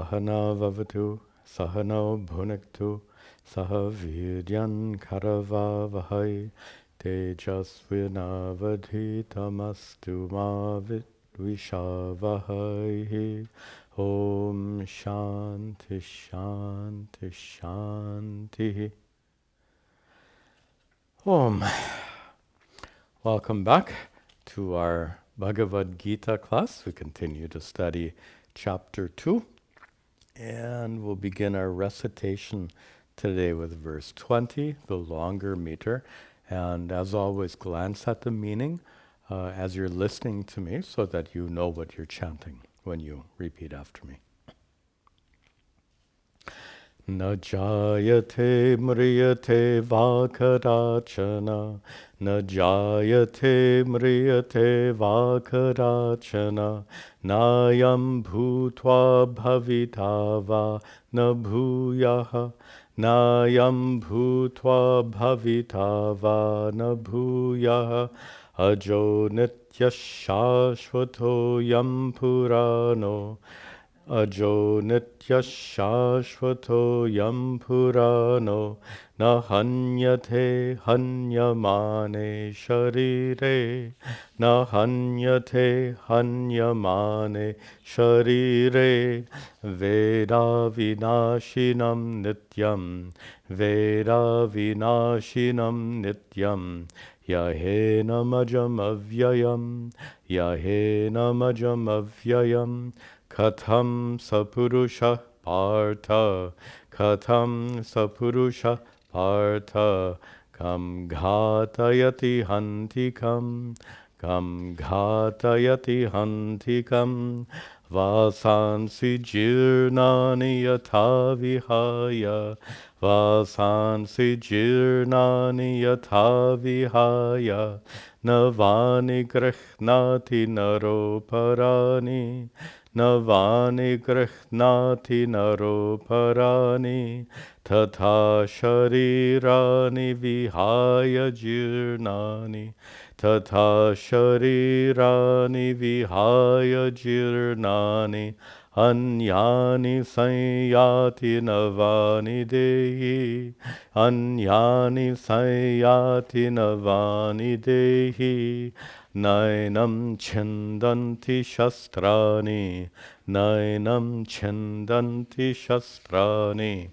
Sahana Vavatu, Sahano Bhunaktu, Saha Viryan Karavavahai, Tejasvinavadhitamastu ma Vishavahai. Om Shanti Shanti Shanti. Om. Welcome back to our Bhagavad Gita class. We continue to study Chapter 2, and we'll begin our recitation today with verse 20, the longer meter. And as always, glance at the meaning as you're listening to me so that you know what you're chanting when you repeat after me. Na jayate mriyate vakarachana, na jayate mriyate vakarachana, nayam bhutva bhavitava na bhuyaha, nayam bhutva bhavitava na bhuyaha, ajo nitya shashvato yam purano, Ajo nitya shashvato yam purano na hanyate hanyamane sharire, na hanyate hanyamane sharire, veda vinashinam nityam, veda vinashinam nityam, yahena majam avyayam, yahena majam avyayam, Katham sapurusha partha, katham sapurusha partha, kam ghatayati hantikam, kam ghatayati hantikam, vasansi jirnani yatha vihaya, vasansi jirnani yatha vihaya, navani grihnati naroparani, Navani grihnati naroparani, tatha sharirani vihaya jirnani, tatha sharirani vihaya jirnani, anyani sanyati navani dehi, anyani sanyati navani dehi, Nainam chendanti shastrani, nainam chendanti shastrani,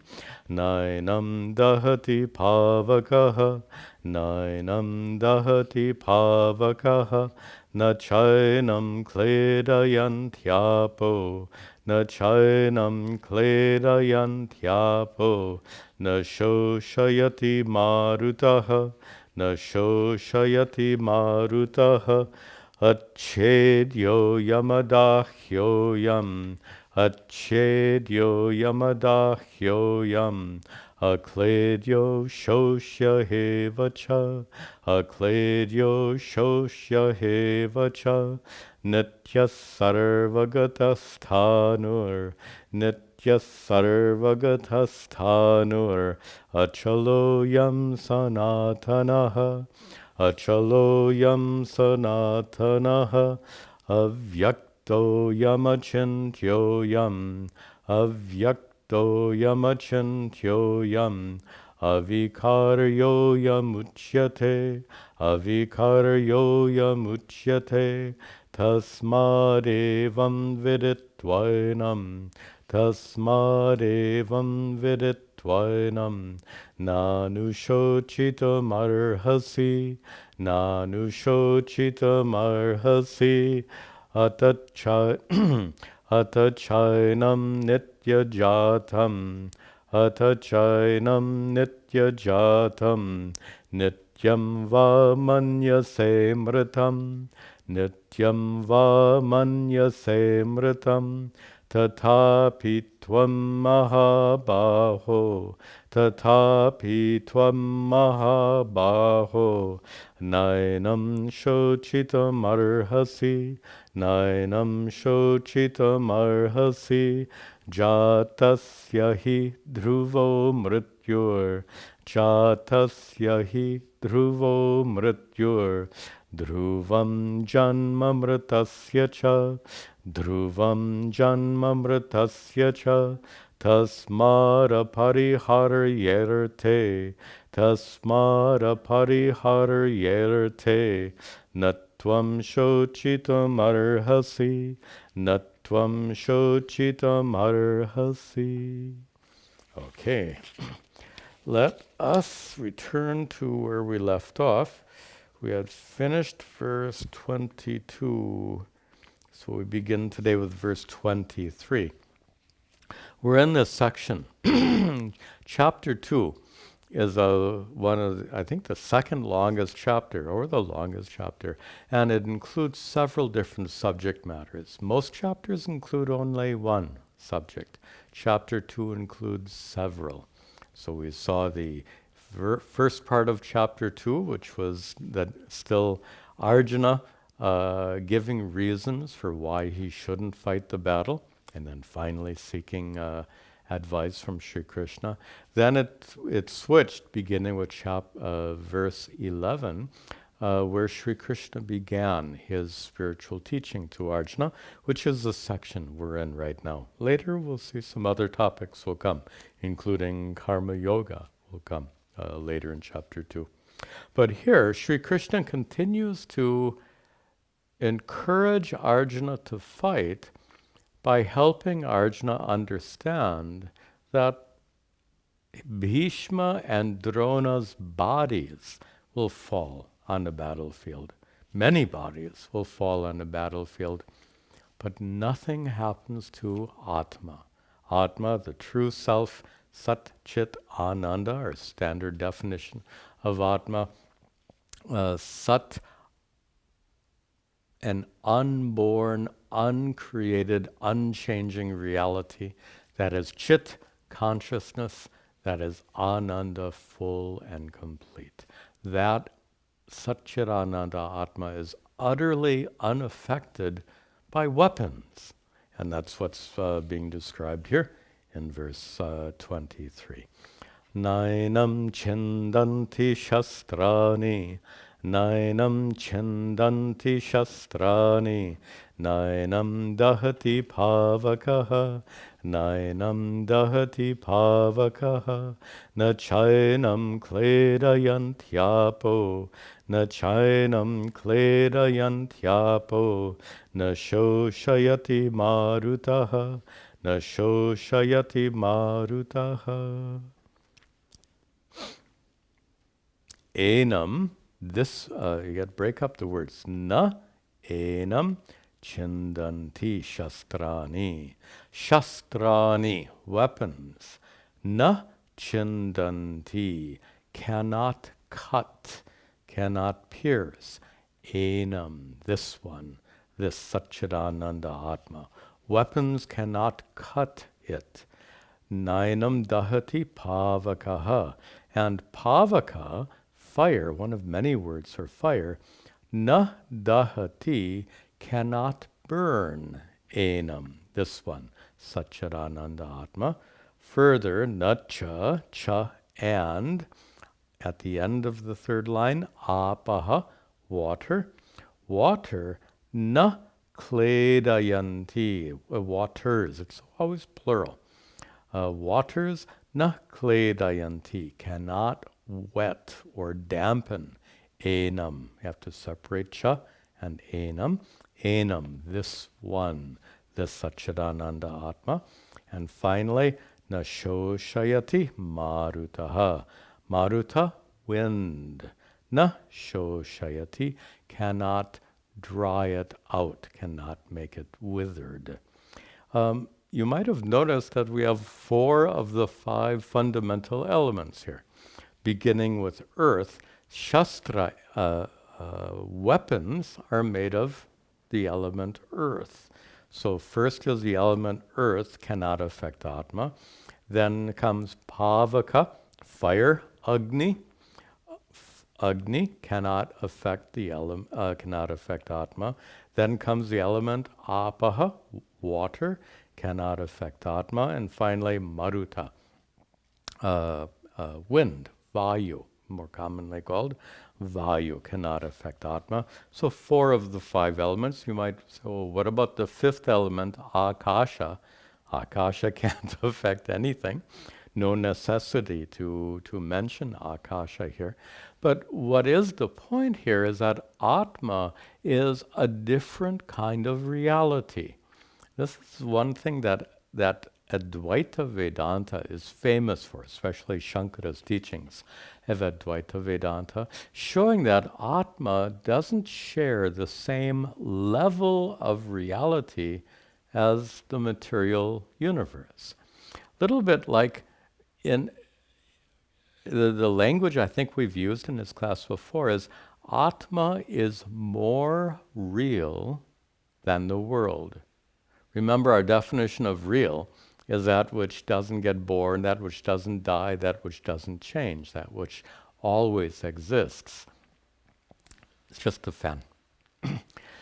nainam dahati pavakaha, nainam dahati pavakaha, na chainam kledayantyapo, na chainam kledayantyapo, na shoshayati marutaha, na shoshayati marutaha, achedyo yamadahyo yam, achedyo yamadahyo yam, akledyo shoshya hevacha, akledyo shoshya hevacha, nitya sarvagatasthānur, nitya sarvagatasthānur, achaloyam sanatanaha, achaloyam sanatanaha, avyakto yamachintyoyam, avyakto yamachintyoyam, avikaryo yamuchyate, avikaryo yamuchyate, tasmadevam viditvainam, tasmadevam viditvainam, nanushochitamarhasi, nanushochitamarhasi, atachainam nityajatam, atachainam nityajatam, nityam va manyase mritam, nityam va manyase mritam, tatapi tvam mahabaho, tatapi tvam mahabaho, nainam shochitam arhasi, nainam shochitam arhasi, jatasya hi dhruvo mrityur, jatasya hi dhruvo mrityur, dhruvam janma mritasya cha, Dhruvam janmamritasya cha tasmara pariharyerte tasmara pariharyerte natvam shochitam arhasi natvam shochitam arhasi. Okay, let us return to where we left off. We had finished verse 22. So we begin today with verse 23. We're in this section. Chapter 2 is one of, I think, the second longest chapter, or the longest chapter, and it includes several different subject matters. Most chapters include only one subject. Chapter 2 includes several. So we saw the first part of chapter 2, which was that still Arjuna giving reasons for why he shouldn't fight the battle, and then finally seeking advice from Sri Krishna. Then it switched, beginning with verse 11, where Sri Krishna began his spiritual teaching to Arjuna, which is the section we're in right now. Later we'll see some other topics will come, including karma yoga will come later in chapter 2. But here, Sri Krishna continues to encourage Arjuna to fight by helping Arjuna understand that Bhishma and Drona's bodies will fall on the battlefield. Many bodies will fall on the battlefield, but nothing happens to Atma. Atma, the true self, Sat Chit Ananda, our standard definition of Atma. Sat, an unborn, uncreated, unchanging reality that is Chit, consciousness, that is Ananda, full and complete. That Satchitananda Atma is utterly unaffected by weapons. And that's what's being described here in verse 23. Nainam chindanti shastrani Nainam chindanti shastrani, nainam dahati pavakaha, nainam dahati pavakaha, na chainam kledayantyapo, na chainam kledayantyapo, na shoshayati marutaha, na shoshayati marutaha. Enam, this, you got to break up the words. Na enam chindanti shastrani. Shastrani, weapons. Na chindanti, cannot cut, cannot pierce. Enam, this one, this Satchidananda Atma. Weapons cannot cut it. Nainam dahati pavakaha. And pavaka, fire, one of many words for fire, na dahati, cannot burn. Enam, this one, Satchidananda Atma. Further, na cha, and, at the end of the third line, apaha, water. Water, na kledayanti, waters, it's always plural. Waters, na kledayanti, cannot wet or dampen. Enam, you have to separate cha and enam. Enam, this one, the Satchidananda Atma. And finally, na shoshayati marutaha. Maruta, wind. Na shoshayati, cannot dry it out, cannot make it withered. You might have noticed that we have 4 of the 5 fundamental elements here. Beginning with earth, Shastra weapons are made of the element earth. So first is the element earth, cannot affect Atma. Then comes Pavaka, fire, Agni. Agni cannot affect the cannot affect Atma. Then comes the element Apaha, water, cannot affect Atma. And finally Maruta, wind, Vayu, more commonly called. Vayu cannot affect Atma. So 4 of the 5 elements. You might say, well, what about the 5th element, Akasha? Akasha can't affect anything. No necessity to mention Akasha here. But what is the point here is that Atma is a different kind of reality. This is one thing that Advaita Vedanta is famous for, especially Shankara's teachings of Advaita Vedanta, showing that Atma doesn't share the same level of reality as the material universe. Little bit like in the language I think we've used in this class before is Atma is more real than the world. Remember, our definition of real is that which doesn't get born, that which doesn't die, that which doesn't change, that which always exists. It's just a fan.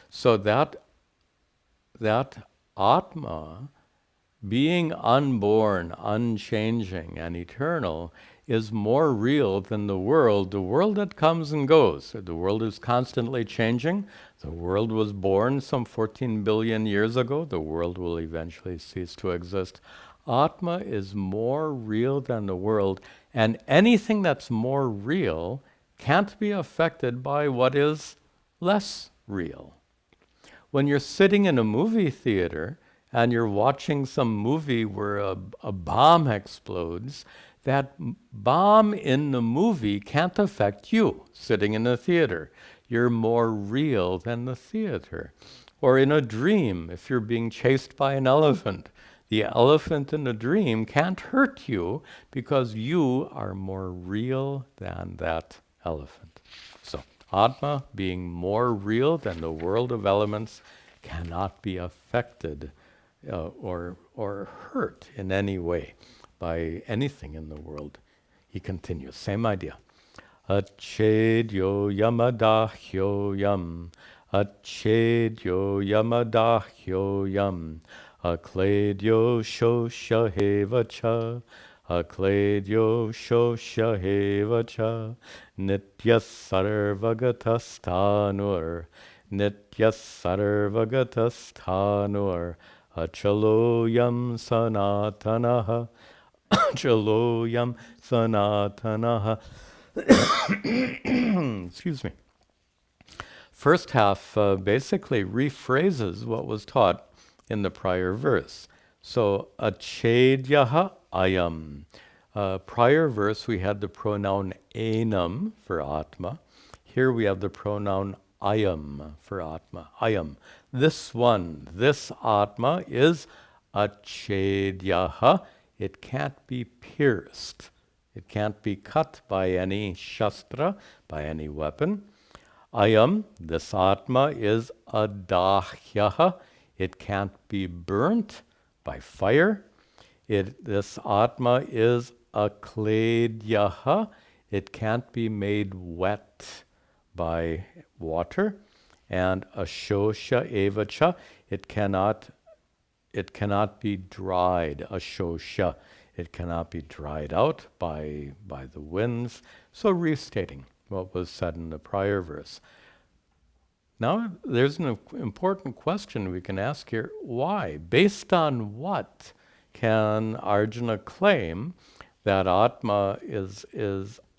So that Atma, being unborn, unchanging, and eternal, is more real than the world that comes and goes. The world is constantly changing. The world was born some 14 billion years ago. The world will eventually cease to exist. Atma is more real than the world, and anything that's more real can't be affected by what is less real. When you're sitting in a movie theater and you're watching some movie where a bomb explodes, that bomb in the movie can't affect you sitting in the theater. You're more real than the theater. Or in a dream, if you're being chased by an elephant, the elephant in the dream can't hurt you because you are more real than that elephant. So, Atma, being more real than the world of elements, cannot be affected or hurt in any way by anything in the world. He continues, same idea. Achedyo yamadahyo yam, achedyo yamadahyo yam, akledyo shosha cha, akledyo shosha cha, nityas sarvagatastanur, nityas sarvagatastanur, achaloyam sanatanaha, achaloyam sanatanaha. Excuse me. First half basically rephrases what was taught in the prior verse. So, achedyaha ayam. Prior verse we had the pronoun enam for Atma. Here we have the pronoun ayam for Atma. Ayam. This one, this Atma is achedyaha. It can't be pierced. It can't be cut by any shastra, by any weapon. Ayam, this Atma, is adahyaha. It can't be burnt by fire. This Atma is akledyaha. It can't be made wet by water. And ashosha evacha. It cannot be dried. Ashosha. It cannot be dried out by the winds. So restating what was said in the prior verse. Now there's an important question we can ask here. Why? Based on what can Arjuna claim that Atma is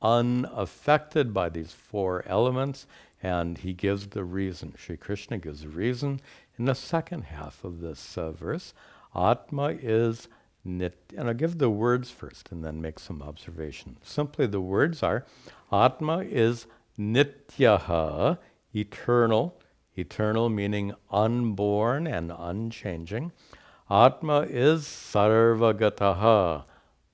unaffected by these 4 elements? And he gives the reason. Sri Krishna gives the reason in the second half of this verse. Atma is nit, and I'll give the words first and then make some observation. Simply the words are, Atma is nityaha, eternal, eternal meaning unborn and unchanging. Atma is sarvagataha,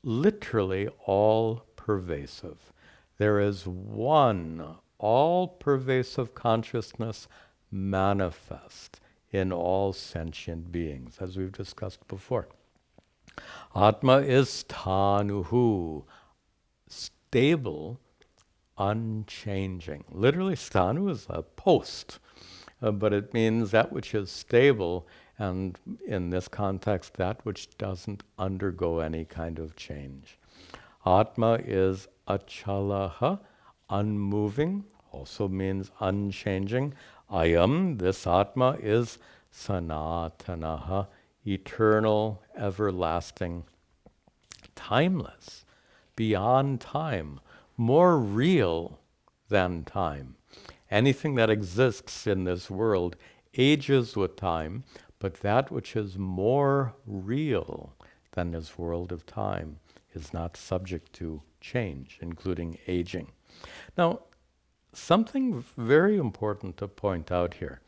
literally all-pervasive. There is one all-pervasive consciousness manifest in all sentient beings, as we've discussed before. Atma is sthanuhu, stable, unchanging. Literally, sthanu is a post, but it means that which is stable, and in this context, that which doesn't undergo any kind of change. Atma is achalaha, unmoving, also means unchanging. Ayam, this Atma, is sanatanaha, eternal, everlasting, timeless, beyond time, more real than time. Anything that exists in this world ages with time, but that which is more real than this world of time is not subject to change, including aging. Now, something very important to point out here,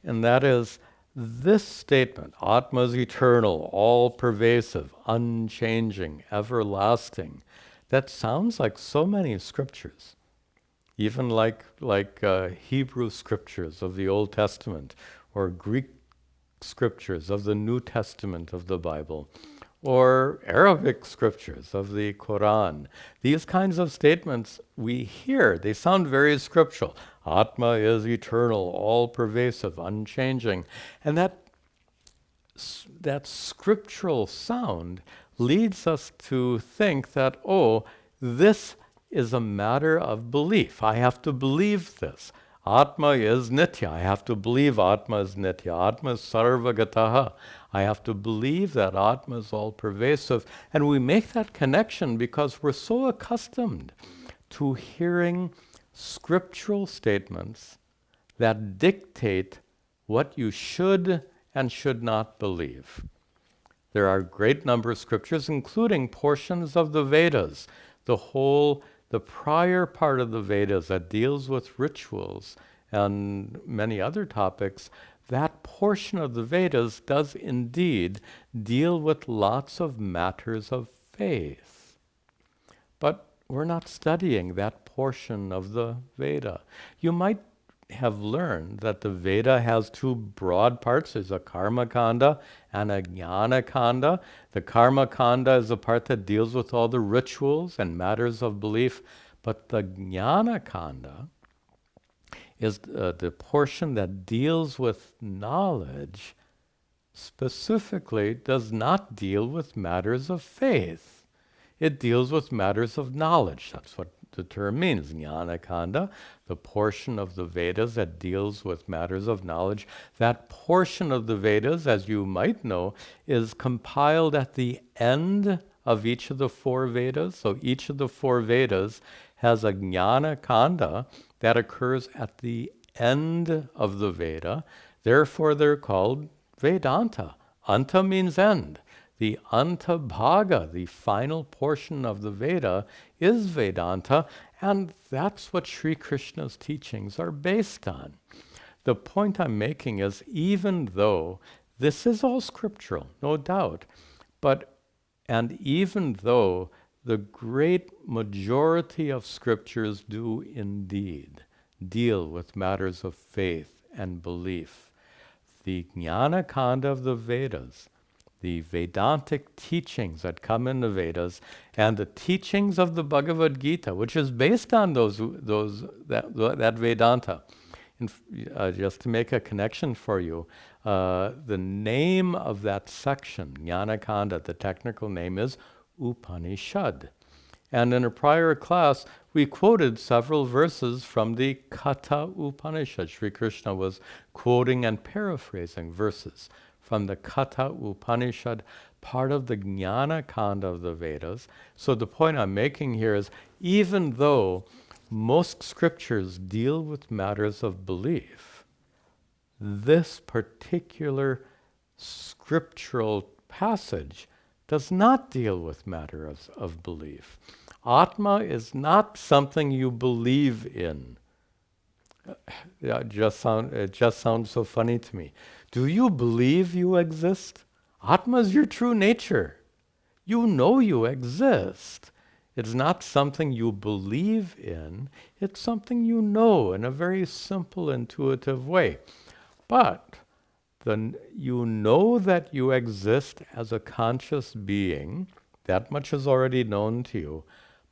and that is this statement, Atma is eternal, all-pervasive, unchanging, everlasting. That sounds like so many scriptures, even like Hebrew scriptures of the Old Testament, or Greek scriptures of the New Testament of the Bible, or Arabic scriptures of the Quran. These kinds of statements we hear, they sound very scriptural. Atma is eternal, all-pervasive, unchanging. And that scriptural sound leads us to think that, oh, this is a matter of belief. I have to believe this. Atma is nitya. I have to believe Atma is nitya. Atma is sarvagataha. I have to believe that Atma is all-pervasive. And we make that connection because we're so accustomed to hearing scriptural statements that dictate what you should and should not believe. There are a great number of scriptures, including portions of the Vedas, the prior part of the Vedas that deals with rituals and many other topics. That portion of the Vedas does indeed deal with lots of matters of faith. But we're not studying that portion of the Veda. You might have learned that the Veda has two broad parts. There's a Karma Kanda and a Jnana Kanda. The Karma Kanda is the part that deals with all the rituals and matters of belief, but the Jnana Kanda is the portion that deals with knowledge, specifically does not deal with matters of faith. It deals with matters of knowledge. That's what the term means, Jnana Kanda, the portion of the Vedas that deals with matters of knowledge. That portion of the Vedas, as you might know, is compiled at the end of each of the four Vedas. So each of the four Vedas has a Jnana Kanda that occurs at the end of the Veda. Therefore, they're called Vedanta. Anta means end. The Anta Bhaga, the final portion of the Veda, is Vedanta, and that's what Sri Krishna's teachings are based on. The point I'm making is, even though this is all scriptural, no doubt, and even though the great majority of scriptures do indeed deal with matters of faith and belief, the Jnana Kanda of the Vedas, the Vedantic teachings that come in the Vedas, and the teachings of the Bhagavad Gita, which is based on that Vedanta. Just to make a connection for you, the name of that section, Jnana Kanda, the technical name is Upanishad. And in a prior class, we quoted several verses from the Katha Upanishad. Sri Krishna was quoting and paraphrasing verses from the Katha Upanishad, part of the Jnana Kanda of the Vedas. So the point I'm making here is, even though most scriptures deal with matters of belief, this particular scriptural passage does not deal with matters of belief. Atma is not something you believe in. It just sounds so funny to me. Do you believe you exist? Atma is your true nature. You know you exist. It's not something you believe in. It's something you know in a very simple, intuitive way. But you know that you exist as a conscious being. That much is already known to you.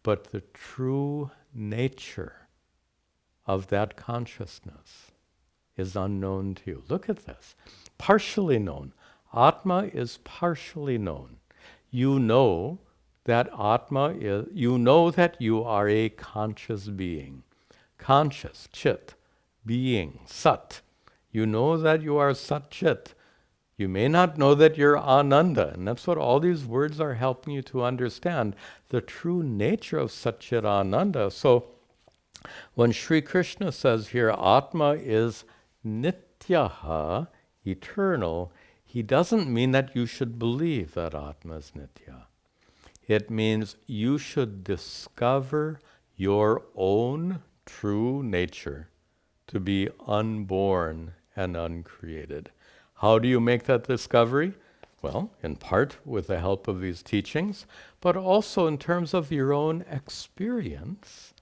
But the true nature of that consciousness is unknown to you. Look at this. Partially known. Atma is partially known. You know that Atma is, you know that you are a conscious being. Conscious, Chit, being, Sat. You know that you are Sat Chit. You may not know that you're Ananda, and that's what all these words are helping you to understand, the true nature of Sat Chit Ananda. So when Sri Krishna says here, Atma is Nityaha, eternal, he doesn't mean that you should believe that Atma is Nitya. It means you should discover your own true nature to be unborn and uncreated. How do you make that discovery? Well, in part with the help of these teachings, but also in terms of your own experience.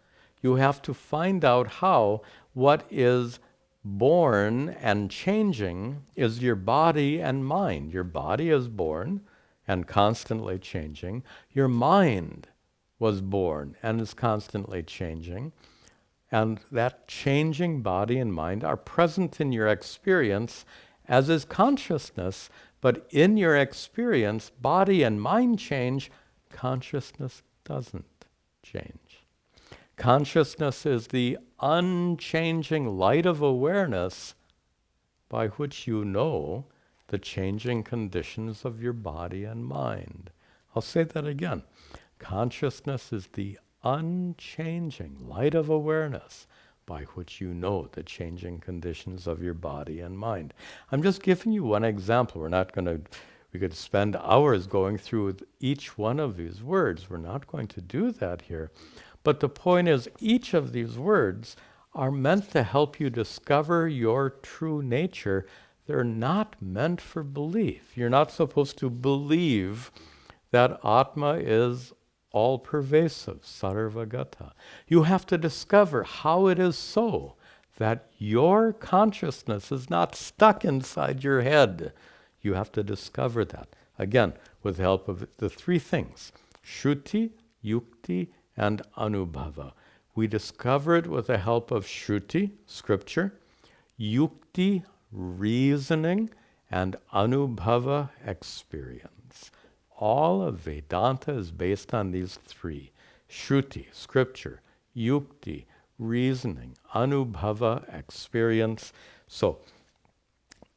You have to find out how what is born and changing is your body and mind. Your body is born and constantly changing. Your mind was born and is constantly changing. And that changing body and mind are present in your experience, as is consciousness. But in your experience, body and mind change, consciousness doesn't change. Consciousness is the unchanging light of awareness by which you know the changing conditions of your body and mind. I'll say that again. Consciousness is the unchanging light of awareness by which you know the changing conditions of your body and mind. I'm just giving you one example. We could spend hours going through each one of these words. We're not going to do that here. But the point is, each of these words are meant to help you discover your true nature. They're not meant for belief. You're not supposed to believe that Atma is all-pervasive, sarvagata. You have to discover how it is so that your consciousness is not stuck inside your head. You have to discover that. Again, with the help of the three things, Shruti, Yukti, and Anubhava. We discover it with the help of Shruti, scripture, Yukti, reasoning, and Anubhava, experience. All of Vedanta is based on these three. Shruti, scripture, Yukti, reasoning, Anubhava, experience. So,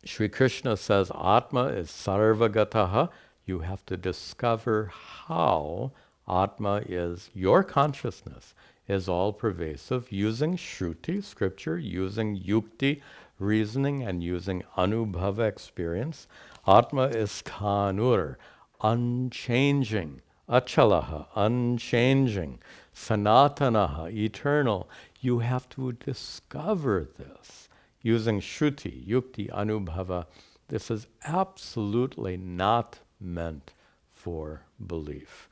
Sri Krishna says Atma is sarvagataha. You have to discover how Atma is, your consciousness is all-pervasive, using Shruti, scripture, using Yukti, reasoning, and using Anubhava, experience. Atma is Thanur, unchanging. Achalaha, unchanging. Sanatanaha, eternal. You have to discover this using Shruti, Yukti, Anubhava. This is absolutely not meant for belief.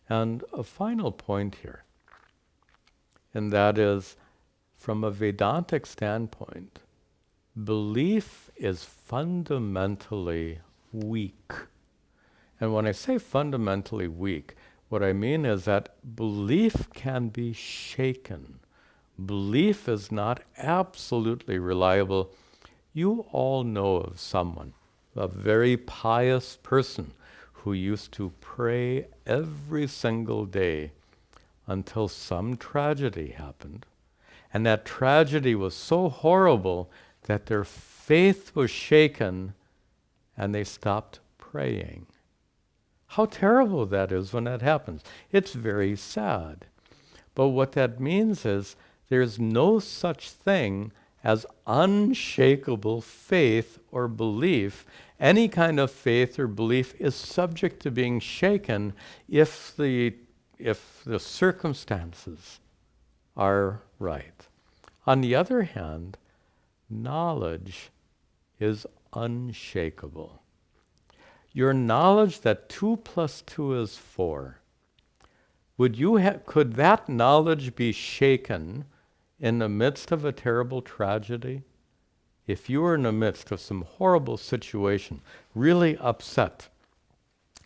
And a final point here, and that is, from a Vedantic standpoint, belief is fundamentally weak. And when I say fundamentally weak, what I mean is that belief can be shaken. Belief is not absolutely reliable. You all know of someone, a very pious person, who used to pray every single day until some tragedy happened. And that tragedy was so horrible that their faith was shaken and they stopped praying. How terrible that is when that happens. It's very sad. But what that means is there's no such thing as unshakable faith or belief. Any kind of faith or belief is subject to being shaken if the circumstances are right. On the other hand, knowledge is unshakable. Your knowledge that 2 + 2 is 4, could that knowledge be shaken in the midst of a terrible tragedy? If you were in the midst of some horrible situation, really upset,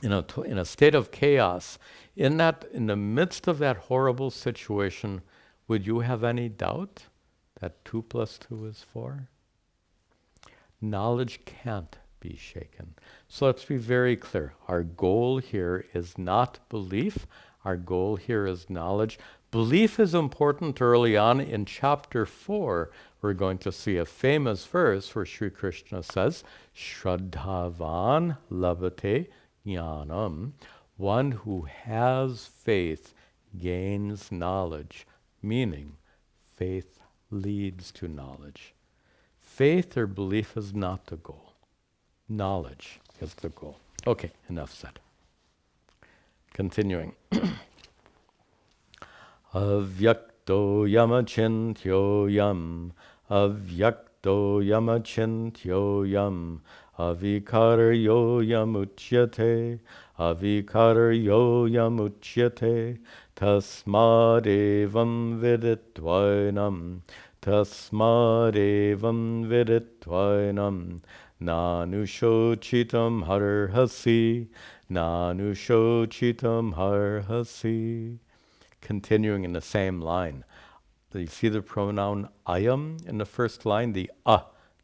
in a state of chaos, in the midst of that horrible situation, would you have any doubt that 2 + 2 is 4? Knowledge can't be shaken. So let's be very clear. Our goal here is not belief. Our goal here is knowledge. Belief is important early on. In chapter 4, we're going to see a famous verse where Sri Krishna says, Shraddhavan labhate jnanam. One who has faith gains knowledge, meaning faith leads to knowledge. Faith or belief is not the goal. Knowledge is the goal. Okay, enough said. Continuing. Avyakto yamachintyo yam. Avyakto yamachintyo yam. Avikaryo yamuchyate. Avikaryo yamuchyate. Tasmadevam viditvainam. Tasmadevam viditvainam. Nanushochitam harhasi. Nanushochitam harhasi. Continuing in the same line. You see the pronoun ayam in the first line? The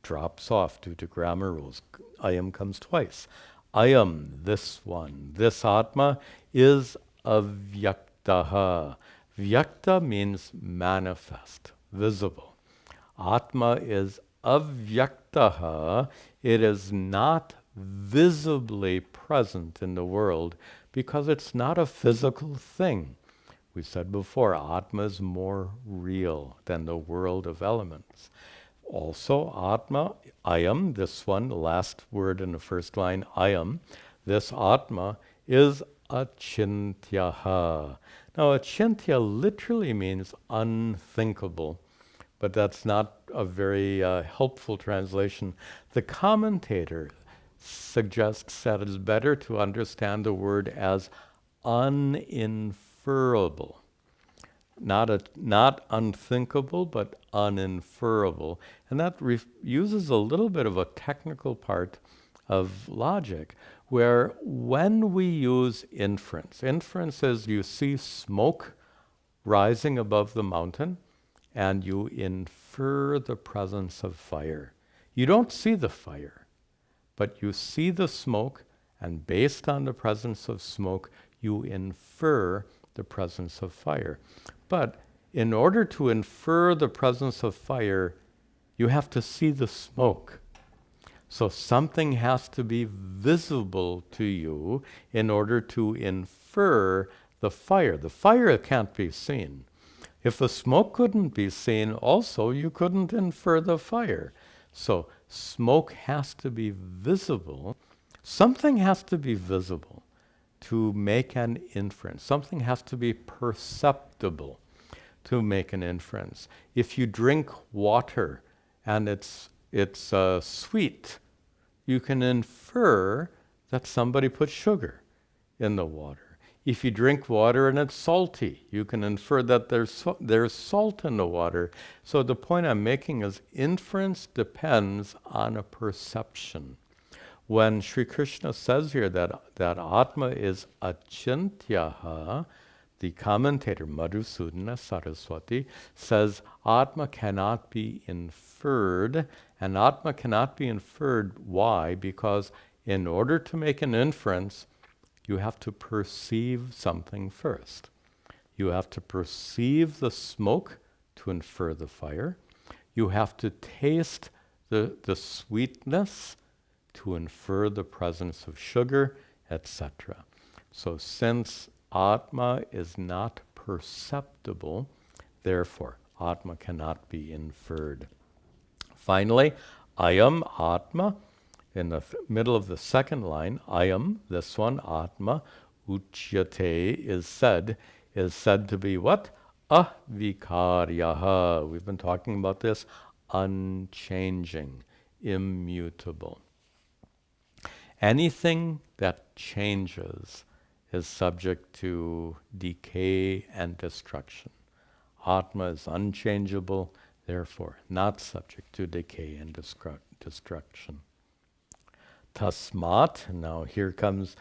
drops off due to grammar rules. Ayam comes twice. Ayam, this one, this Atma, is avyaktaha. Vyakta means manifest, visible. Atma is avyaktaha. It is not visibly present in the world because it's not a physical thing. We said before, Atma is more real than the world of elements. Also, Atma, ayam, this one, the last word in the first line, ayam, this Atma is achintyaha. Now, achintya literally means unthinkable, but that's not a very helpful translation. The commentator suggests that it's better to understand the word as uninferable. Not unthinkable, but uninferable. And that uses a little bit of a technical part of logic, where when we use inference is you see smoke rising above the mountain, and you infer the presence of fire. You don't see the fire, but you see the smoke, and based on the presence of smoke, you infer the presence of fire. But in order to infer the presence of fire, you have to see the smoke. So something has to be visible to you in order to infer the fire. The fire can't be seen. If the smoke couldn't be seen also, you couldn't infer the fire. So smoke has to be visible. Something has to be visible to make an inference. Something has to be perceptible to make an inference. If you drink water and it's sweet, you can infer that somebody put sugar in the water. If you drink water and it's salty, you can infer that there's salt in the water. So the point I'm making is inference depends on a perception. When Sri Krishna says here that Atma is achintyaha, the commentator Madhusudana Saraswati says Atma cannot be inferred, and Atma cannot be inferred. Why? Because in order to make an inference, you have to perceive something first. You have to perceive the smoke to infer the fire. You have to taste the sweetness to infer the presence of sugar, etc. So since Atma is not perceptible, therefore Atma cannot be inferred. Finally, ayam Atma, in the middle of the second line, ayam, this one, Atma, uchyate, is said to be what? Avikaryaha. We've been talking about this, unchanging, immutable. Anything that changes is subject to decay and destruction. Atma is unchangeable, therefore not subject to decay and destruction. Tasmat, now here comes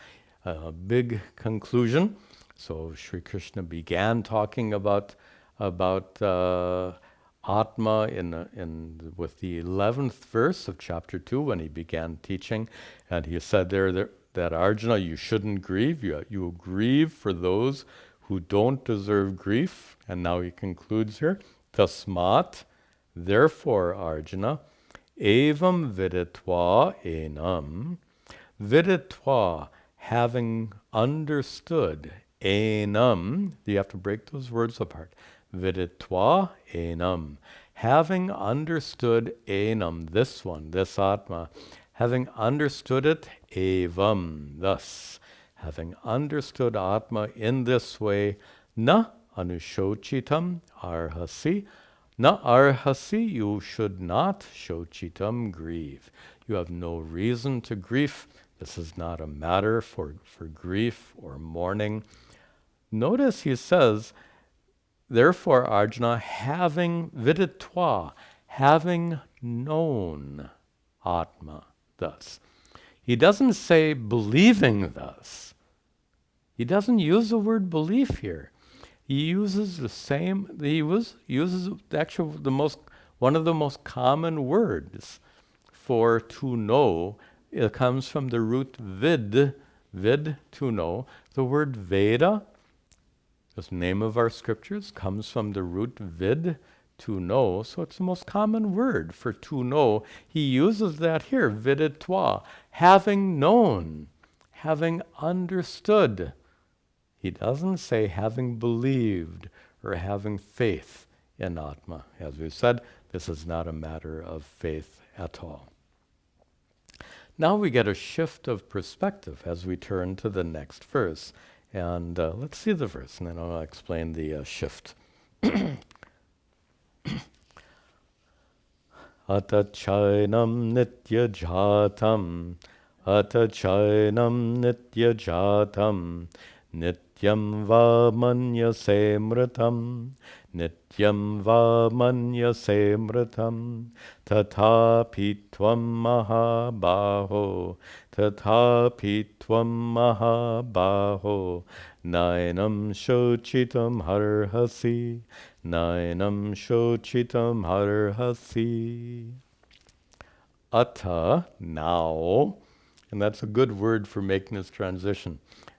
a big conclusion. So Sri Krishna began talking about Atma with the 11th verse of chapter 2 when he began teaching. And he said there that Arjuna, you shouldn't grieve. You grieve for those who don't deserve grief. And now he concludes here, Tasmat, therefore Arjuna, evam viditva enam, viditva, having understood, enam, you have to break those words apart, viditva enam, having understood enam, this one, this Atma, having understood it, evam, thus, having understood Atma in this way, na anushochitam arhasi, na arhasi, you should not shochitam, grieve. You have no reason to grieve. This is not a matter for grief or mourning. Notice he says, therefore Arjuna, having viditva, having known Atma thus. He doesn't say believing thus. He doesn't use the word belief here. He uses the same, uses actually one of the most common words for to know. It comes from the root vid, to know. The word Veda, the name of our scriptures, comes from the root vid, to know. So it's the most common word for to know. He uses that here, viditva, having known, having understood. He doesn't say having believed or having faith in Atma. As we said, this is not a matter of faith at all. Now we get a shift of perspective as we turn to the next verse. And let's see the verse, and then I'll explain the shift. Ata chainam nitya jatam, ata chainam nitya jatam, nityam va manyase mritam, nityam va manyase mritam, tathapi tvam mahabaho, tathapi tvam mahabaho, nainam shochitam harhasi, nainam shochitam harhasi. Ata, now, and that's a good word for making this transition.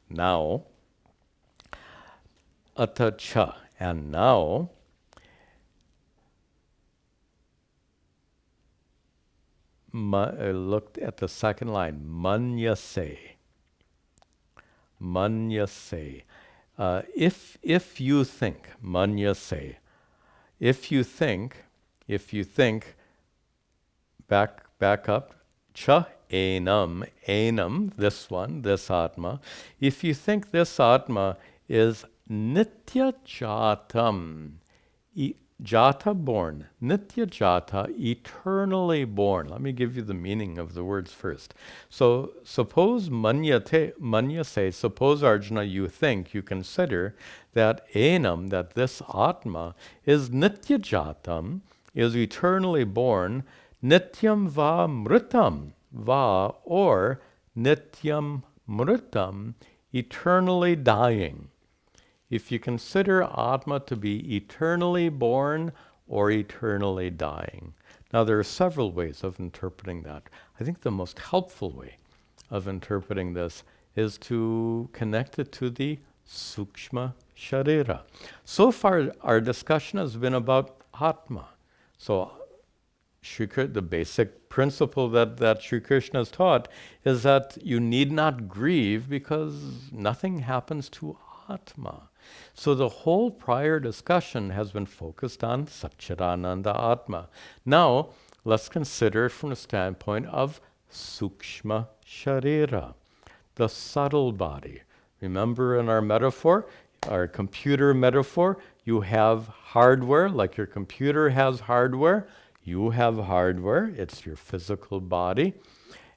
Now, ata cha, and now, I looked at the second line, manyase. Manyase. If you think, manyase, if you think, back up, cha enam, this one, this Atma, if you think this Atma is nitya jatam, jata born, nitya jata, eternally born. Let me give you the meaning of the words first. So suppose manyase, suppose Arjuna, you think, you consider that enam, that this Atma is nitya jatam, is eternally born, nityam va mritam, va, or nityam mritam, eternally dying. If you consider Atma to be eternally born or eternally dying. Now there are several ways of interpreting that. I think the most helpful way of interpreting this is to connect it to the Sukshma Sharira. So far our discussion has been about Atma. So the basic principle that Sri Krishna has taught is that you need not grieve because nothing happens to Atma. So the whole prior discussion has been focused on Satchidananda Atma. Now, let's consider it from the standpoint of Sukshma Sharira, the subtle body. Remember in our metaphor, our computer metaphor, you have hardware, like your computer has hardware, you have hardware, it's your physical body.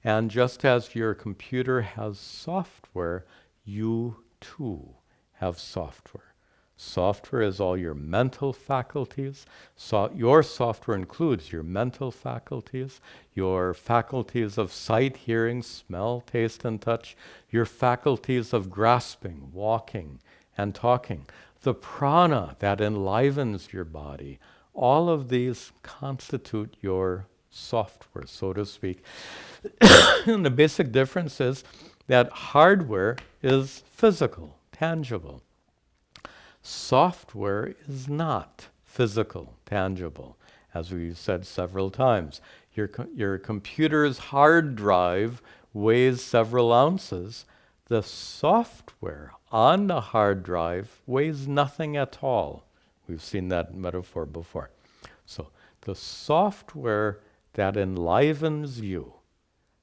And just as your computer has software, you too have software. Software is all your mental faculties. Your software includes your mental faculties, your faculties of sight, hearing, smell, taste, and touch, your faculties of grasping, walking, and talking. the prana that enlivens your body. All of these constitute your software, so to speak. And the basic difference is that hardware is physical, tangible. Software is not physical, tangible. As we've said several times, your computer's hard drive weighs several ounces. The software on the hard drive weighs nothing at all. We've seen that metaphor before. So the software that enlivens you,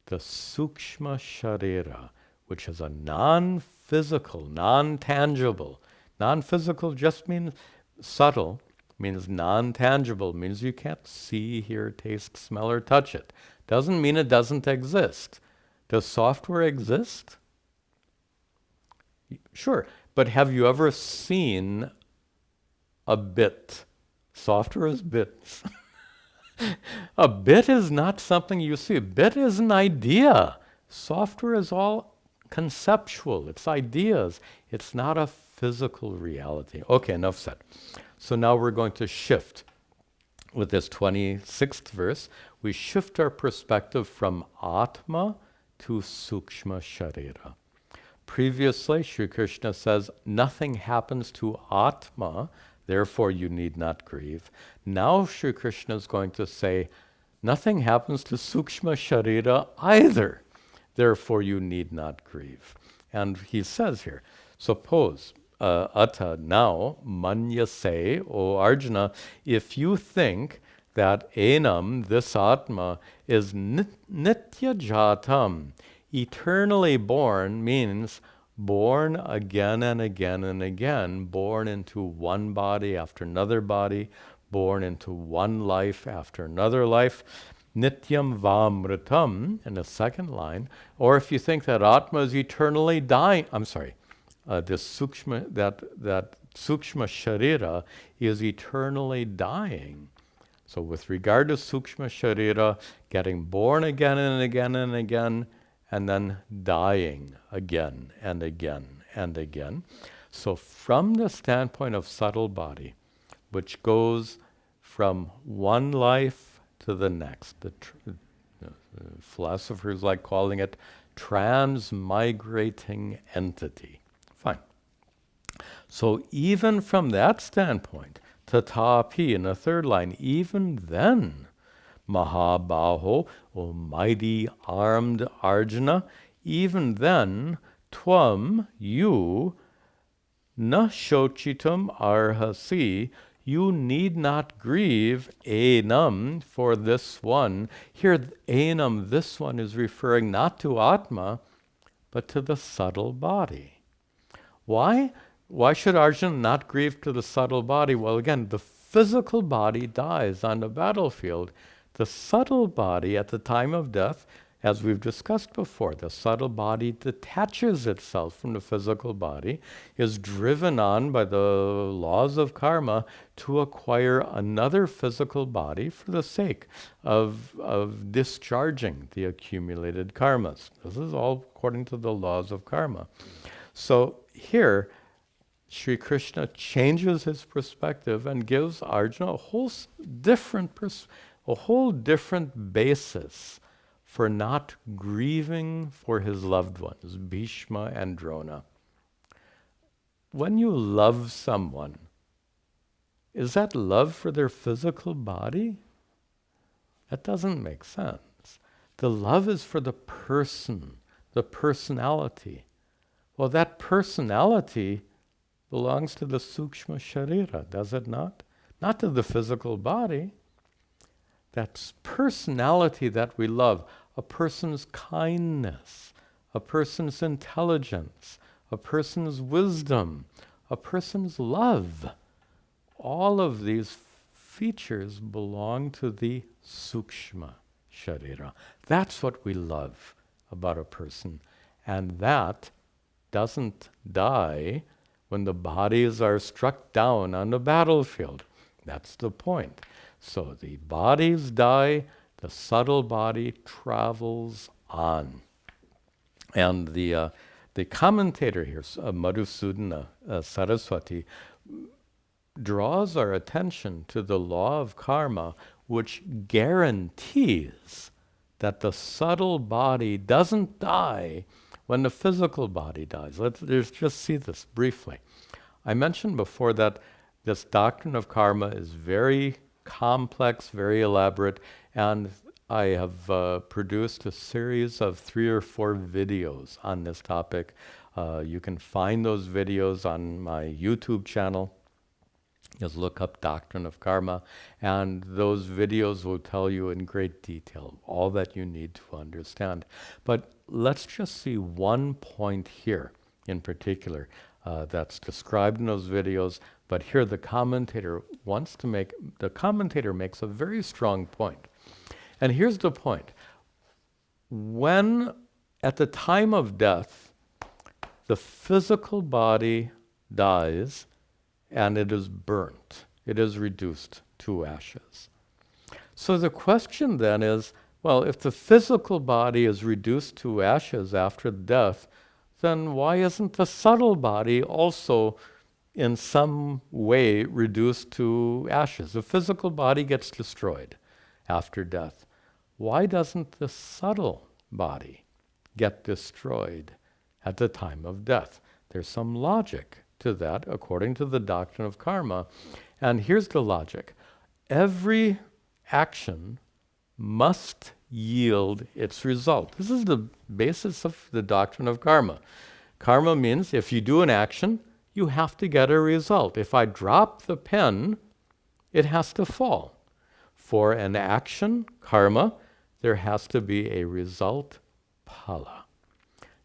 the sukshma sharira, which is a non-physical, non-tangible. Non-physical just means subtle, means non-tangible, means you can't see, hear, taste, smell, or touch it. Doesn't mean it doesn't exist. Does software exist? Sure, but have you ever seen a bit? Software is bits. A bit is not something you see. A bit is an idea. Software is all conceptual. It's ideas. It's not a physical reality. Okay, enough said. So now we're going to shift. With this 26th verse, we shift our perspective from Atma to Sukshma Sharira. Previously, Sri Krishna says, nothing happens to Atma, therefore you need not grieve. Now Sri Krishna is going to say, nothing happens to Sukshma Sharira either, therefore you need not grieve. And he says here, suppose, Atta, now, manyase, O Arjuna, if you think that enam, this Atma, is nitya jatam, eternally born, means born again and again and again, born into one body after another body, born into one life after another life, nityam vamritam, in the second line, or if you think that Atma is eternally dying, this sukshma, that sukshma sharira is eternally dying. So with regard to sukshma sharira, getting born again and again and again, and then dying again and again and again. So from the standpoint of subtle body, which goes from one life to the next, the philosophers like calling it transmigrating entity. Fine. So even from that standpoint, tatapi in the third line, even then, Mahabaho, O mighty armed Arjuna, even then, tvam, you, na shochitam arhasi, you need not grieve enam for this one. Here, enam, this one, is referring not to Atma, but to the subtle body. Why? Why should Arjuna not grieve to the subtle body? Well, again, the physical body dies on the battlefield. The subtle body at the time of death, as we've discussed before, the subtle body detaches itself from the physical body, is driven on by the laws of karma to acquire another physical body for the sake of discharging the accumulated karmas. This is all according to the laws of karma. So here, Sri Krishna changes his perspective and gives Arjuna a whole different basis for not grieving for his loved ones, Bhishma and Drona. When you love someone, is that love for their physical body? That doesn't make sense. The love is for the person, the personality. Well, that personality belongs to the sukshma sharira, does it not? Not to the physical body. That personality that we love, a person's kindness, a person's intelligence, a person's wisdom, a person's love, all of these features belong to the sukshma sharira. That's what we love about a person. And that doesn't die when the bodies are struck down on the battlefield. That's the point. So the bodies die, the subtle body travels on. And the commentator here, Madhusudana Saraswati, draws our attention to the law of karma, which guarantees that the subtle body doesn't die when the physical body dies. Let's just see this briefly. I mentioned before that this doctrine of karma is very complex, very elaborate, and I have produced a series of 3 or 4 videos on this topic. You can find those videos on my YouTube channel. Just look up Doctrine of Karma, and those videos will tell you in great detail all that you need to understand. But let's just see one point here in particular that's described in those videos, but here the commentator makes a very strong point. And here's the point. When, at the time of death, the physical body dies, and it is burnt. It is reduced to ashes. So the question then is, well, if the physical body is reduced to ashes after death, then why isn't the subtle body also in some way reduced to ashes? The physical body gets destroyed after death. Why doesn't the subtle body get destroyed at the time of death? There's some logic to that, according to the doctrine of karma. And here's the logic. Every action must yield its result. This is the basis of the doctrine of karma. Karma means if you do an action, you have to get a result. If I drop the pen, it has to fall. For an action, karma, there has to be a result, phala.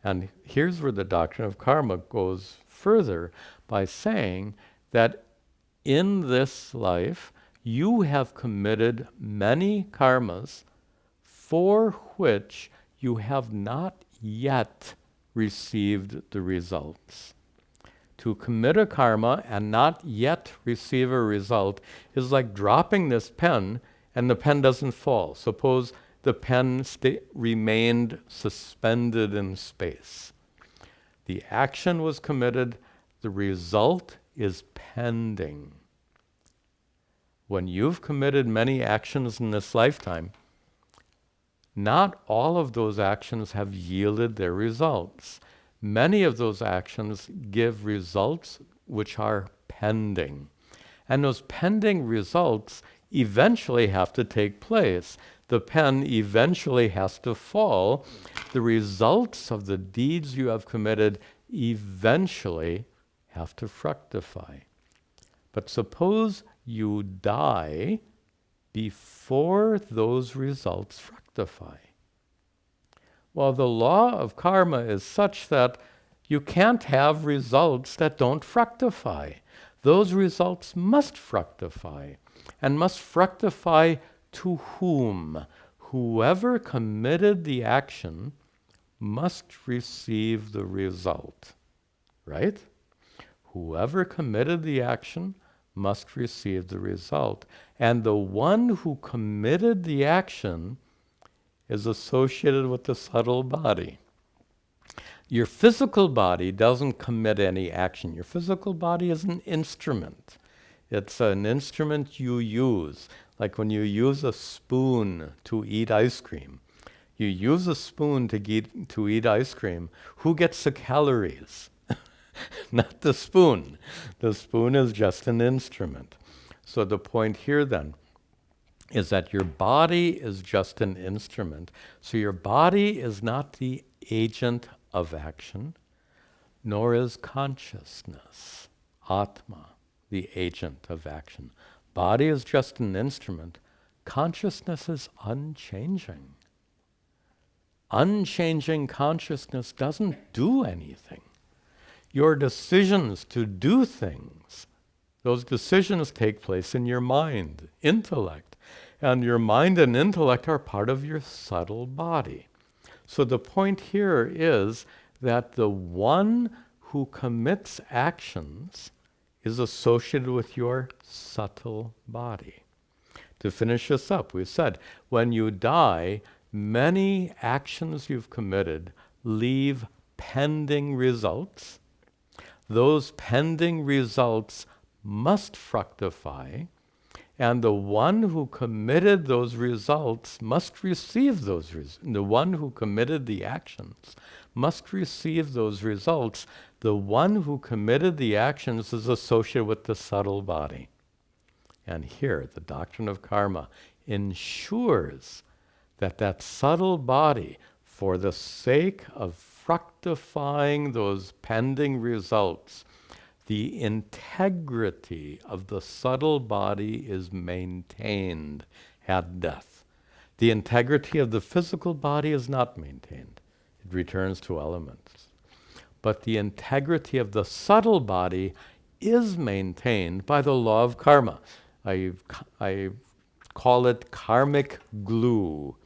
And here's where the doctrine of karma goes further by saying that in this life, you have committed many karmas for which you have not yet received the results. To commit a karma and not yet receive a result is like dropping this pen and the pen doesn't fall. Suppose the pen remained suspended in space. The action was committed, the result is pending. When you've committed many actions in this lifetime, not all of those actions have yielded their results. Many of those actions give results which are pending. And those pending results eventually have to take place. The pen eventually has to fall. The results of the deeds you have committed eventually have to fructify. But suppose you die before those results fructify. Well, the law of karma is such that you can't have results that don't fructify. Those results must fructify. And must fructify to whom? Whoever committed the action must receive the result. Right? Whoever committed the action must receive the result. And the one who committed the action is associated with the subtle body. Your physical body doesn't commit any action. Your physical body is an instrument. It's an instrument you use. Like when you use a spoon to eat ice cream. You use a spoon to eat ice cream. Who gets the calories? Not the spoon. The spoon is just an instrument. So the point here then is that your body is just an instrument. So your body is not the agent of action, nor is consciousness, Atma, the agent of action. Body is just an instrument. Consciousness is unchanging. Unchanging consciousness doesn't do anything. Your decisions to do things, those decisions take place in your mind, intellect. And your mind and intellect are part of your subtle body. So the point here is that the one who commits actions is associated with your subtle body. To finish this up, we said, when you die, many actions you've committed leave pending results. Those pending results must fructify, and the one who committed those results must receive those results. The one who committed the actions must receive those results. The one who committed the actions is associated with the subtle body. And here, the doctrine of karma ensures that that subtle body, for the sake of fructifying those pending results, the integrity of the subtle body is maintained at death. The integrity of the physical body is not maintained. It returns to elements. But the integrity of the subtle body is maintained by the law of karma. I call it karmic glue.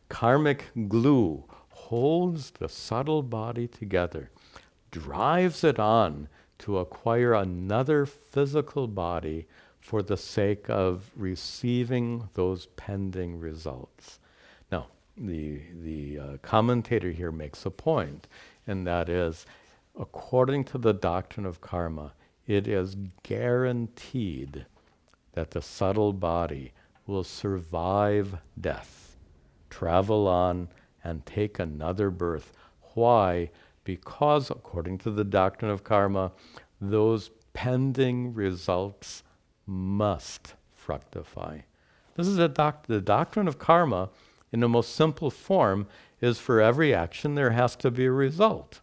Karmic glue holds the subtle body together, drives it on to acquire another physical body for the sake of receiving those pending results. Now, the commentator here makes a point, and that is, according to the doctrine of karma, it is guaranteed that the subtle body will survive death, travel on, and take another birth. Why? Because, according to the doctrine of karma, those pending results must fructify. This is the doctrine of karma, in the most simple form, is for every action there has to be a result.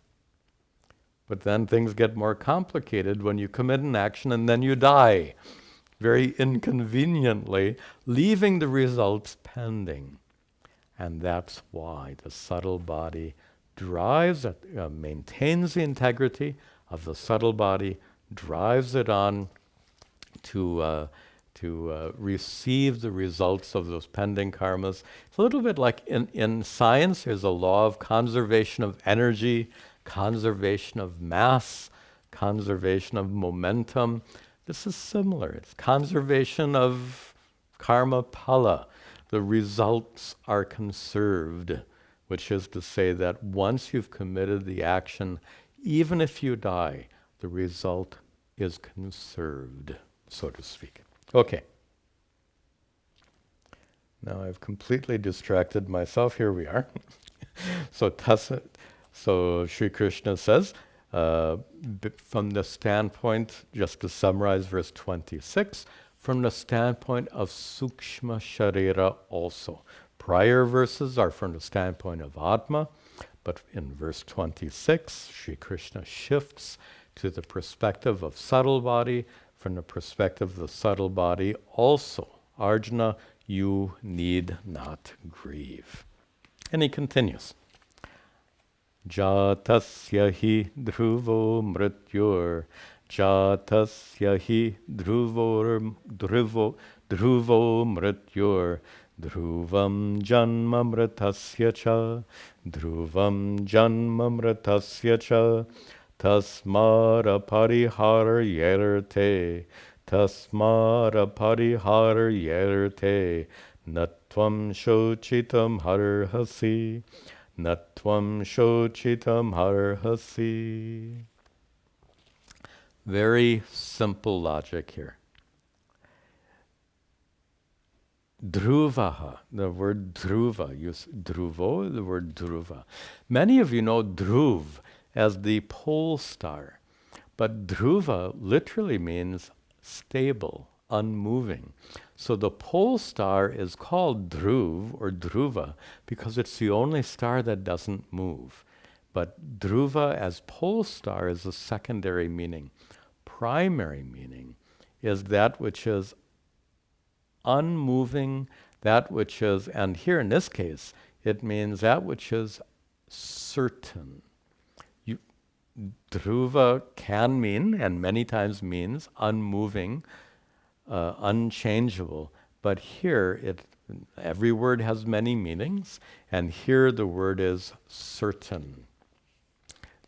But then things get more complicated when you commit an action and then you die, very inconveniently, leaving the results pending. And that's why the subtle body maintains the integrity of the subtle body, drives it on to receive the results of those pending karmas. It's a little bit like in science, there's a law of conservation of energy, conservation of mass, conservation of momentum. This is similar. It's conservation of karma phala. The results are conserved, which is to say that once you've committed the action, even if you die, the result is conserved, so to speak. Okay. Now I've completely distracted myself. Here we are. So Sri Krishna says, from the standpoint, just to summarize verse 26, from the standpoint of Sukshma Sharira also. Prior verses are from the standpoint of Atma, but in verse 26, Sri Krishna shifts to the perspective of subtle body. From the perspective of the subtle body also, Arjuna, you need not grieve. And he continues. Jatasya hi dhruvo mrityur, jatasya hi dhruvo mrityur, dhruvam janma mritasya cha, dhruvam janma mritasya cha, tasmara parihar yerte, tasmara parihar yerte, natvam shochitam harhasi, natvam shochitam harhasi. Very simple logic here. Dhruvaha, the word dhruva, dhruvo, the word dhruva. Many of you know dhruv as the pole star, but dhruva literally means stable, unmoving. So the pole star is called dhruv or dhruva because it's the only star that doesn't move. But dhruva as pole star is a secondary meaning. Primary meaning is that which is unmoving, that which is, and here in this case, it means that which is certain. Dhruva can mean, and many times means, unmoving, unchangeable. But here, every word has many meanings, and here the word is certain.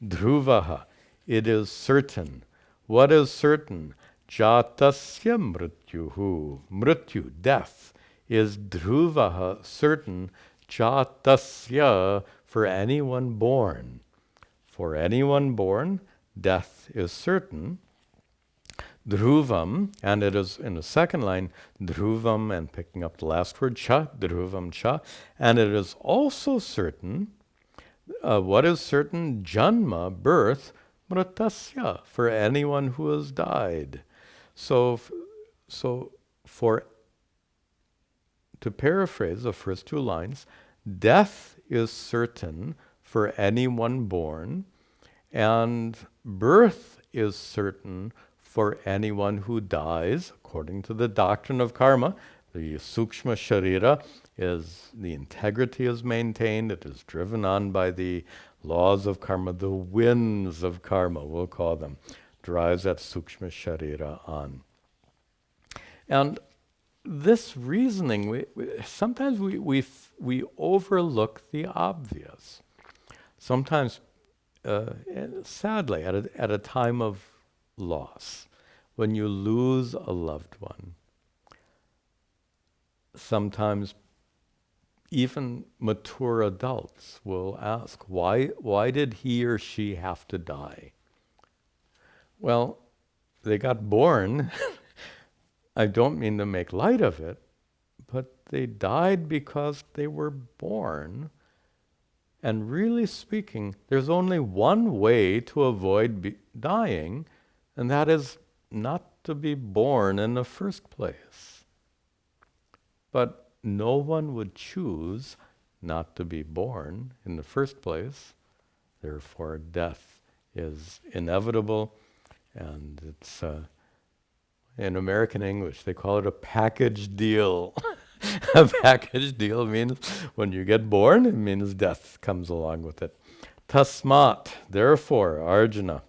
Dhruvaha, it is certain. What is certain? Jatasya mrityuhu. Mrityu, death, is dhruvaha, certain. Jatasya, for anyone born. For anyone born, death is certain. dhruvam, and it is in the second line, dhruvam, and picking up the last word, cha, dhruvam cha, and it is also certain, what is certain? Janma, birth, mritasya, for anyone who has died. So for, to paraphrase the first two lines, death is certain for anyone born, and birth is certain for anyone who dies, according to the doctrine of karma. The sukshma sharira is, the integrity is maintained, it is driven on by the laws of karma, the winds of karma, we'll call them, drives that sukshma sharira on. And this reasoning, sometimes we overlook the obvious. Sometimes, sadly, at a time of loss, when you lose a loved one, sometimes even mature adults will ask, why did he or she have to die? Well, they got born. I don't mean to make light of it, but they died because they were born. And really speaking, there's only one way to avoid dying, and that is not to be born in the first place. But no one would choose not to be born in the first place. Therefore, death is inevitable, and it's in American English, they call it a package deal. A package deal means when you get born, it means death comes along with it. Tasmat, therefore, Arjuna,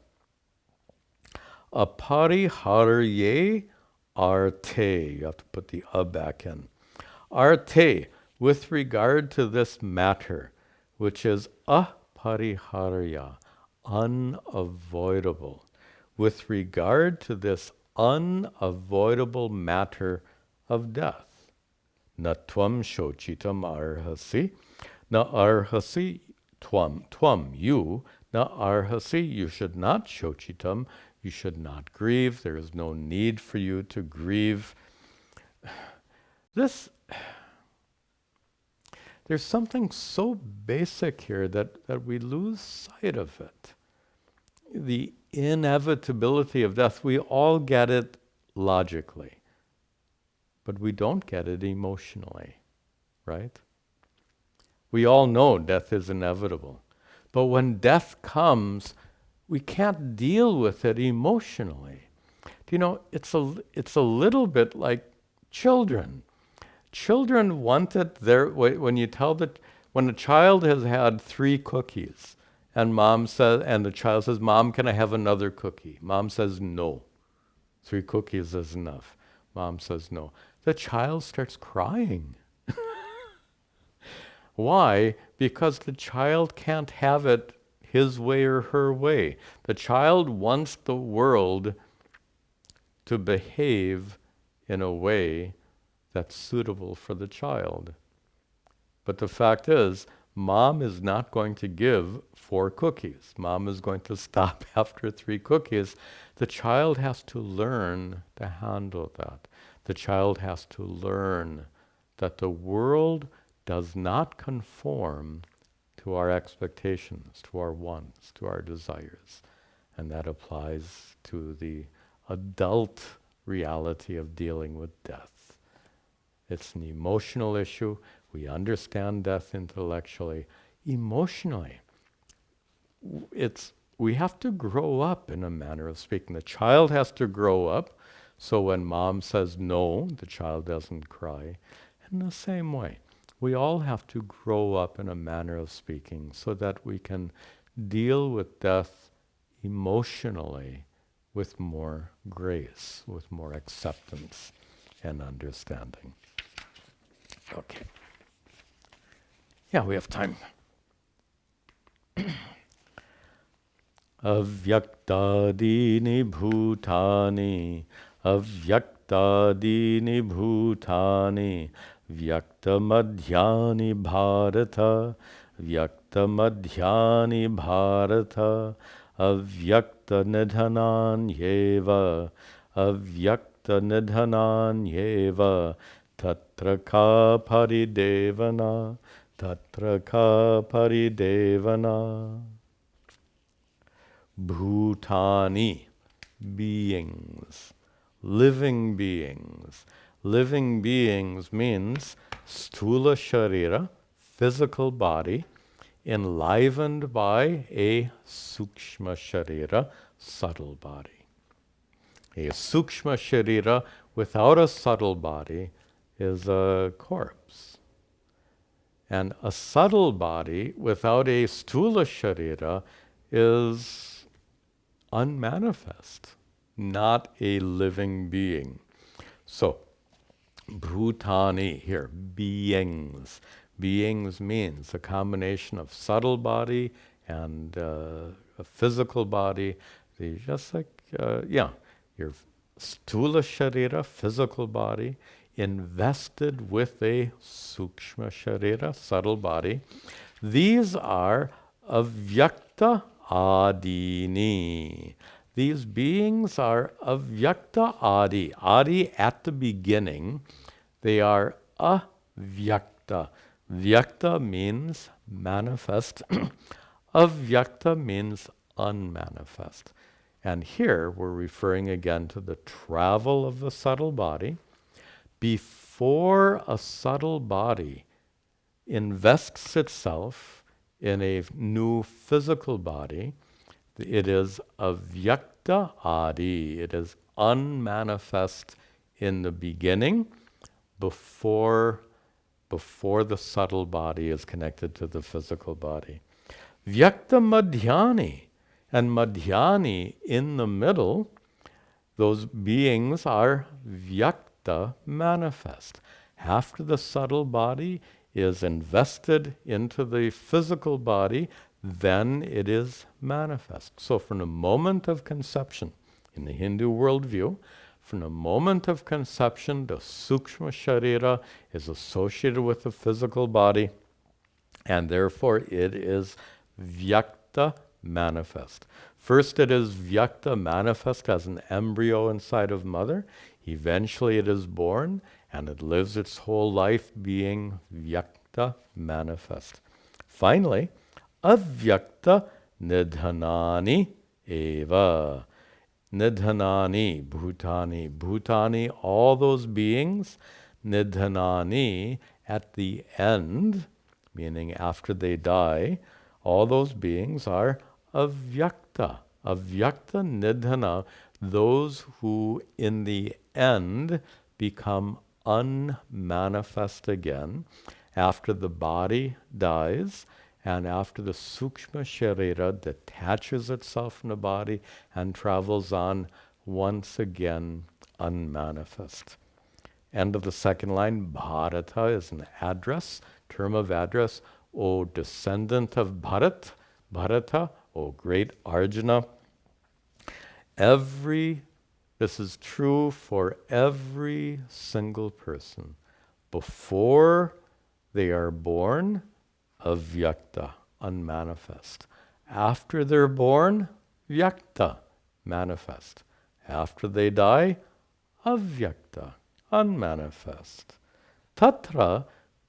apariharye arte, you have to put the back in. Arte, with regard to this matter, which is apariharya, unavoidable. With regard to this unavoidable matter of death. Na tvam shochitam arhasi, na arhasi tvam, you, na arhasi, you should not shochitam, you should not grieve, there is no need for you to grieve. There's something so basic here that we lose sight of it. The inevitability of death, we all get it logically, but we don't get it emotionally, right? We all know death is inevitable, but when death comes, we can't deal with it emotionally. Do you know, it's a little bit like children. Children want it there, when a child has had 3 cookies, and the child says, Mom, can I have another cookie? Mom says, no. 3 cookies is enough. Mom says, no. The child starts crying. Why? Because the child can't have it his way or her way. The child wants the world to behave in a way that's suitable for the child. But the fact is, Mom is not going to give 4 cookies. Mom is going to stop after 3 cookies. The child has to learn to handle that. The child has to learn that the world does not conform to our expectations, to our wants, to our desires. And that applies to the adult reality of dealing with death. It's an emotional issue. We understand death intellectually. Emotionally, we have to grow up, in a manner of speaking. The child has to grow up, so when Mom says no, the child doesn't cry. In the same way, we all have to grow up, in a manner of speaking, so that we can deal with death emotionally with more grace, with more acceptance and understanding. Okay. Yeah, we have time. Avyaktadini bhutani, avyaktadini bhutani, vyaktamadhyani bharata, vyaktamadhyani bharata, avyaktanidhananyeva, avyakta nidhananyeva tatra ka paridevana, tatra ka paridevana. Bhutani, beings, living beings. Living beings means stula sharira, physical body, enlivened by a sukshma sharira, subtle body. A sukshma sharira without a subtle body is a corpse. And a subtle body without a stula sharira is unmanifest, not a living being. So, bhutani here, beings. Beings means a combination of subtle body and a physical body. Just like, your stula sharira, physical body, invested with a sukshma sharira, subtle body. These are avyakta adini. These beings are avyakta adi. Adi at the beginning. They are avyakta. Vyakta means manifest. Avyakta means unmanifest. And here we're referring again to the travel of the subtle body. Before a subtle body invests itself in a new physical body, it is avyakta adi. It is unmanifest in the beginning, before the subtle body is connected to the physical body. Vyakta madhyani. And madhyani, in the middle, those beings are vyakta, manifest. After the subtle body is invested into the physical body, then it is manifest. So from the moment of conception, in the Hindu worldview, from the moment of conception, the sukshma sharira is associated with the physical body, and therefore it is vyakta, manifest. First it is vyakta, manifest as an embryo inside of mother. Eventually it is born, and it lives its whole life being vyakta, manifest. Finally, avyakta nidhanani eva. Nidhanani, bhutani. Bhutani, all those beings, nidhanani, at the end, meaning after they die, all those beings are avyakta. Avyakta nidhana, those who in the end become unmanifest again after the body dies and after the sukshma sharira detaches itself from the body and travels on once again unmanifest. End of the second line, Bharata is an address, term of address. O descendant of Bharata, O great Arjuna. This is true for every single person. Before they are born, avyakta, unmanifest. After they're born, vyakta, manifest. After they die, avyakta, unmanifest. Tatra,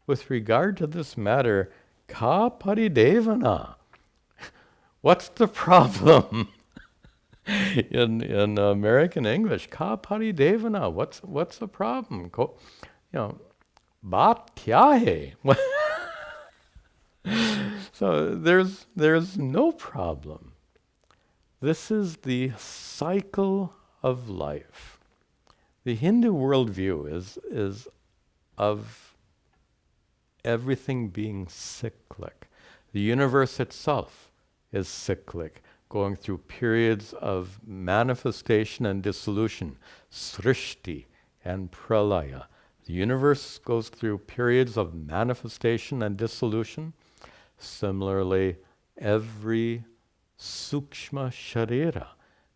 with regard to this matter, ka paridevana. What's the problem? in American English, ka paridevana. What's the problem? Baat kya hai? So there's no problem. This is the cycle of life. The Hindu worldview is of everything being cyclic. The universe itself is cyclic, going through periods of manifestation and dissolution, srishti and pralaya. The universe goes through periods of manifestation and dissolution. Similarly, every sukshma sharira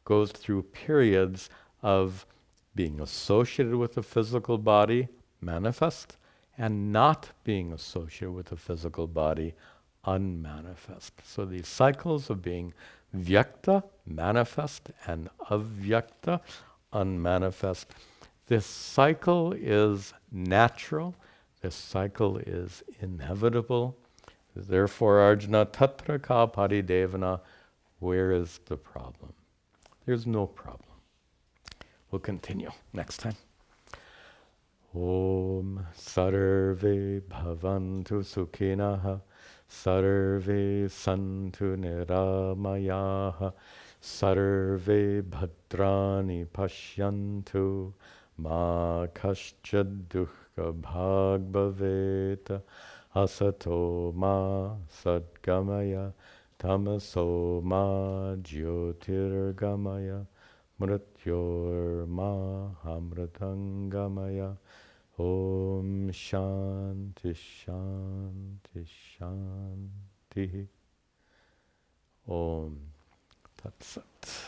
goes through periods of being associated with the physical body, manifest, and not being associated with the physical body, unmanifest. So these cycles of being vyakta, manifest, and avyakta, unmanifest. This cycle is natural. This cycle is inevitable. Therefore, Arjuna, tatra ka paridevana, where is the problem? There's no problem. We'll continue next time. Om sarve bhavantu sukhinaha, sarve santu niramayaha, sarve bhadrani pashyantu, ma kaschad dukkha bhag bhaveta, asato ma sadgamaya, tamaso ma jyotirgamaya, mrityor ma amritangamaya. Om Shanti Shanti Shanti. Om Tat Sat.